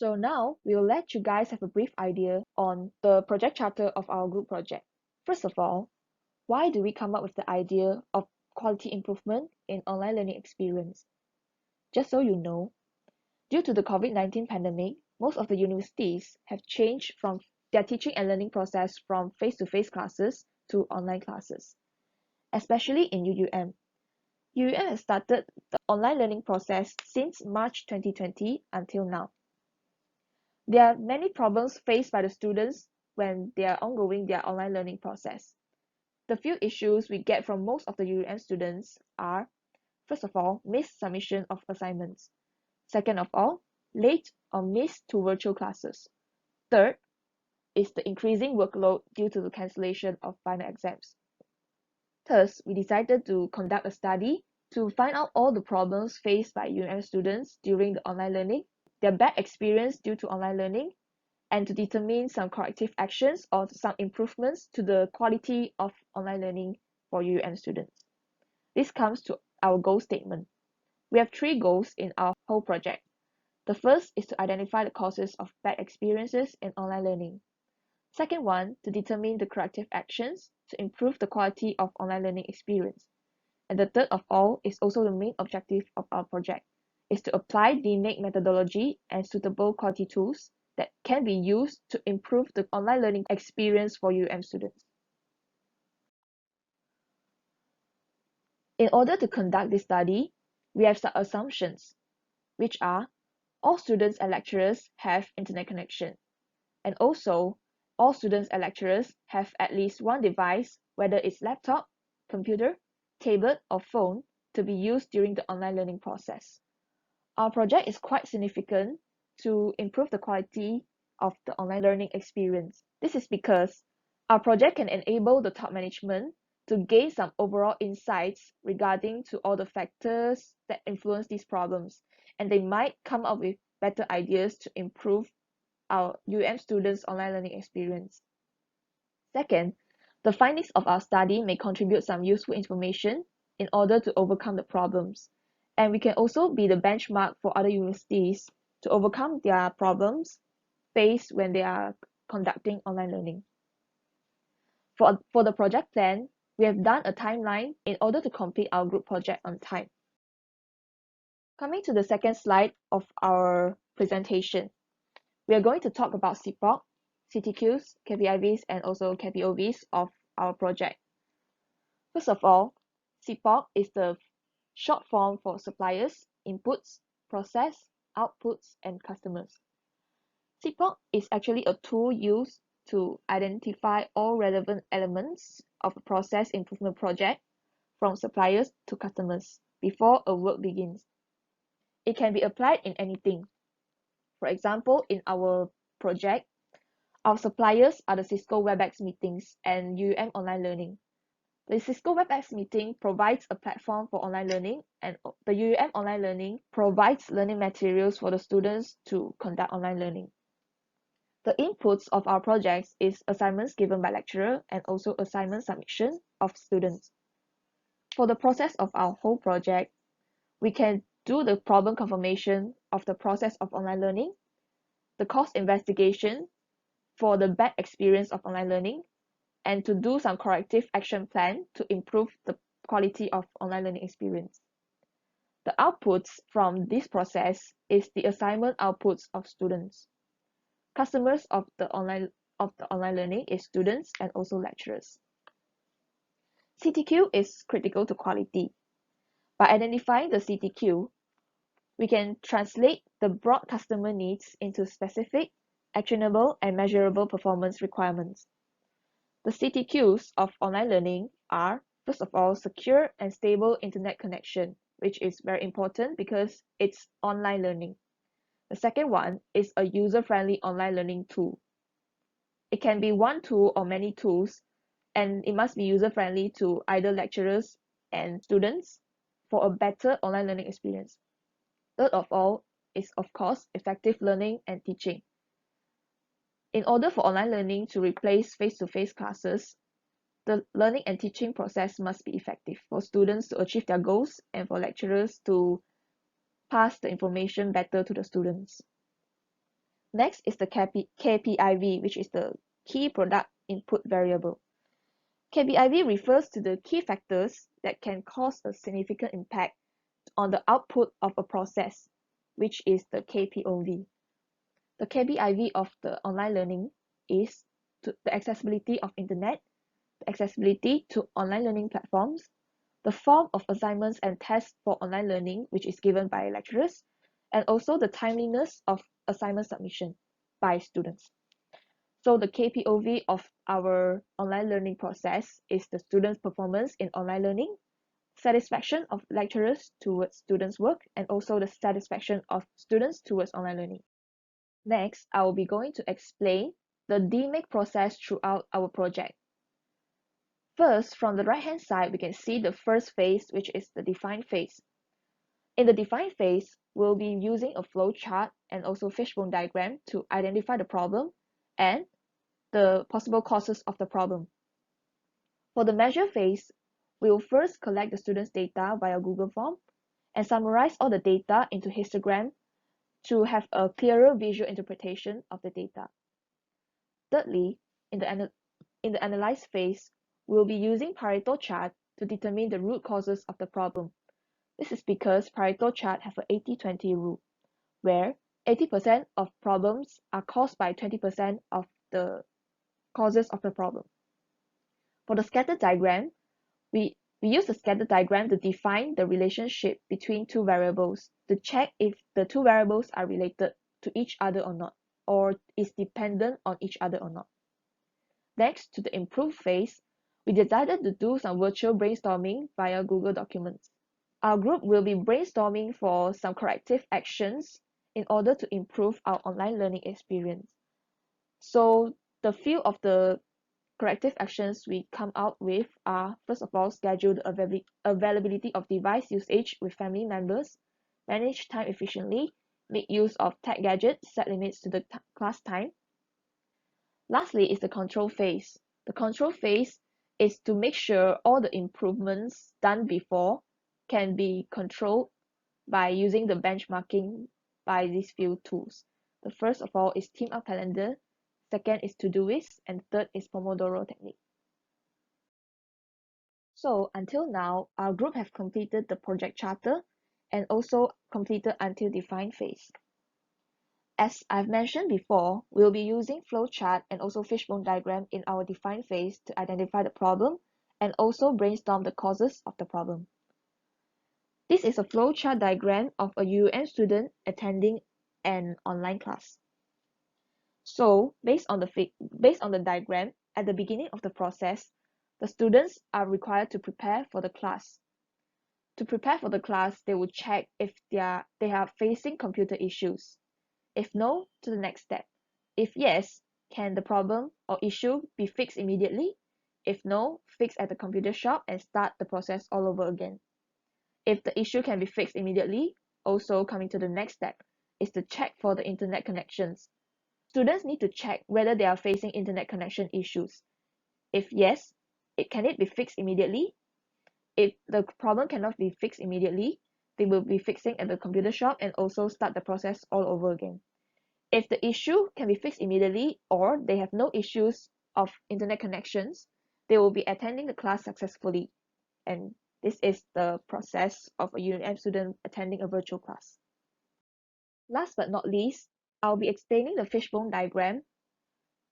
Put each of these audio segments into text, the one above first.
So now we'll let you guys have a brief idea on the project charter of our group project. First of all, why do we come up with the idea of quality improvement in online learning experience? Just so you know, due to the COVID-19 pandemic, most of the universities have changed from their teaching and learning process from face-to-face classes to online classes, especially in UUM. UUM has started the online learning process since March 2020 until now. There are many problems faced by the students when they are ongoing their online learning process. The few issues we get from most of the UUM students are, first of all, missed submission of assignments. Second of all, late or missed to virtual classes. Third is the increasing workload due to the cancellation of final exams. Thus, we decided to conduct a study to find out all the problems faced by UUM students during the online learning, their bad experience due to online learning, and to determine some corrective actions or some improvements to the quality of online learning for UUM students. This comes to our goal statement. We have 3 goals in our whole project. The first is to identify the causes of bad experiences in online learning. Second one, to determine the corrective actions to improve the quality of online learning experience. And the third of all is also the main objective of our project, is to apply the innate methodology and suitable quality tools that can be used to improve the online learning experience for UUM students. In order to conduct this study, we have some assumptions, which are all students and lecturers have internet connection, and also all students and lecturers have at least one device, whether it's laptop, computer, tablet, or phone, to be used during the online learning process. Our project is quite significant to improve the quality of the online learning experience. This is because our project can enable the top management to gain some overall insights regarding to all the factors that influence these problems, and they might come up with better ideas to improve our UUM students' online learning experience. Second, the findings of our study may contribute some useful information in order to overcome the problems, and we can also be the benchmark for other universities to overcome their problems faced when they are conducting online learning. For the project plan, we have done a timeline in order to complete our group project on time. Coming to the second slide of our presentation, we are going to talk about cpoc, CTQs, KPIVs, and also KPOVs of our project. First of all, cpoc is the short form for suppliers, inputs, process, outputs, and customers. cpoc is actually a tool used to identify all relevant elements of a process improvement project from suppliers to customers before a work begins. It can be applied in anything. For example, in our project, our suppliers are the Cisco WebEx meetings and UUM online learning. The Cisco WebEx meeting provides a platform for online learning, and the UUM online learning provides learning materials for the students to conduct online learning. The inputs of our projects is assignments given by lecturer and also assignment submission of students. For the process of our whole project, we can do the problem confirmation of the process of online learning, the cost investigation for the bad experience of online learning, and to do some corrective action plan to improve the quality of online learning experience. The outputs from this process is the assignment outputs of students. Customers of the online learning is students and also lecturers. CTQ is critical to quality. By identifying the CTQ, we can translate the broad customer needs into specific, actionable, and measurable performance requirements. The CTQs of online learning are, first of all, secure and stable internet connection, which is very important because it's online learning. The second one is a user-friendly online learning tool. It can be one tool or many tools, and it must be user-friendly to either lecturers and students for a better online learning experience. Third of all is, of course, effective learning and teaching. In order for online learning to replace face-to-face classes, the learning and teaching process must be effective for students to achieve their goals and for lecturers to pass the information better to the students. Next is the KPIV, which is the key product input variable. KPIV refers to the key factors that can cause a significant impact on the output of a process, which is the KPOV. The KPIV of the online learning is the accessibility of internet, the accessibility to online learning platforms, the form of assignments and tests for online learning, which is given by lecturers, and also the timeliness of assignment submission by students. So the KPOV of our online learning process is the students' performance in online learning, satisfaction of lecturers towards students' work, and also the satisfaction of students towards online learning. Next, I will be going to explain the DMake process throughout our project. First, from the right-hand side, we can see the first phase, which is the define phase. In the define phase, we'll be using a flow chart and also fishbone diagram to identify the problem and the possible causes of the problem. For the measure phase, we will first collect the students' data via Google Form and summarize all the data into histogram to have a clearer visual interpretation of the data. Thirdly, in the analyze phase, we'll be using Pareto chart to determine the root causes of the problem. This is because Pareto chart have an 80-20 rule, where 80% of problems are caused by 20% of the causes of the problem. For the scatter diagram, we use the scatter diagram to define the relationship between two variables to check if the two variables are related to each other or not, or is dependent on each other or not. Next, to the improve phase, we decided to do some virtual brainstorming via Google Documents. Our group will be brainstorming for some corrective actions in order to improve our online learning experience. So the few of the corrective actions we come out with are, first of all, schedule the availability of device usage with family members, manage time efficiently, make use of tech gadgets, set limits to the class time. Lastly is the control phase. The control phase is to make sure all the improvements done before can be controlled by using the benchmarking by these few tools. The first of all is Team Up Calendar, second is Todoist, and third is Pomodoro technique. So until now, our group have completed the project charter and also completed until define phase. As I've mentioned before, we'll be using flowchart and also fishbone diagram in our define phase to identify the problem and also brainstorm the causes of the problem. This is a flowchart diagram of a UM student attending an online class. So based on the diagram, at the beginning of the process, the students are required to prepare for the class. To prepare for the class, they will check if they are facing computer issues. If no, to the next step. If yes, can the problem or issue be fixed immediately? If no, fix at the computer shop and start the process all over again. If the issue can be fixed immediately, also coming to the next step is to check for the internet connections. Students need to check whether they are facing internet connection issues. If yes, can it be fixed immediately? If the problem cannot be fixed immediately, they will be fixing at the computer shop and also start the process all over again. If the issue can be fixed immediately or they have no issues of internet connections, they will be attending the class successfully. And this is the process of a UM student attending a virtual class. Last but not least, I'll be explaining the fishbone diagram.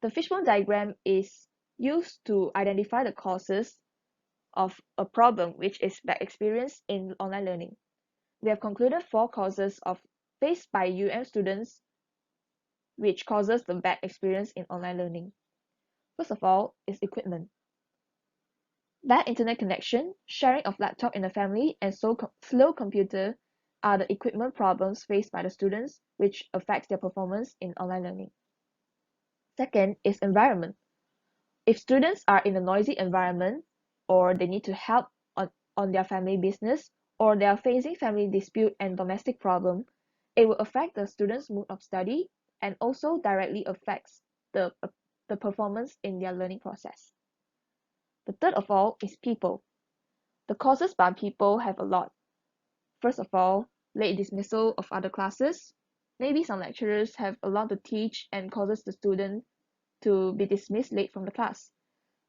The fishbone diagram is used to identify the causes of a problem which is bad experience in online learning. We have concluded 4 causes faced by UM students which causes the bad experience in online learning. First of all is equipment. Bad internet connection, sharing of laptop in the family, and slow computer are the equipment problems faced by the students which affects their performance in online learning. Second is environment. If students are in a noisy environment or they need to help on their family business or they are facing family dispute and domestic problem, it will affect the students' mood of study and also directly affects the performance in their learning process. The third of all is people. The causes by people have a lot. First of all, late dismissal of other classes, Maybe some lecturers have a lot to teach and causes the student to be dismissed late from the class.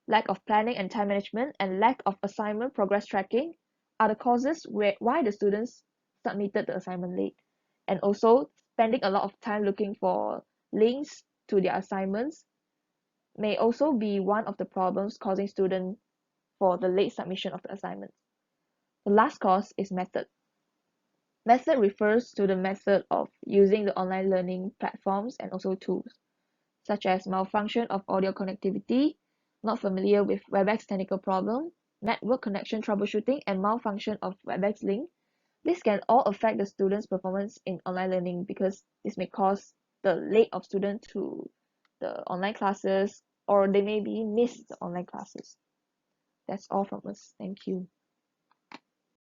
Lack of planning and time management and lack of assignment progress tracking are the causes why the students submitted the assignment late. And also spending a lot of time looking for links to their assignments may also be one of the problems causing students for the late submission of the assignment. The last cause is method. Method refers to the method of using the online learning platforms and also tools, such as malfunction of audio connectivity, not familiar with WebEx technical problem, network connection troubleshooting, and malfunction of WebEx link. This can all affect the student's performance in online learning because this may cause the late of student to the online classes or they maybe miss the online classes. That's all from us. Thank you.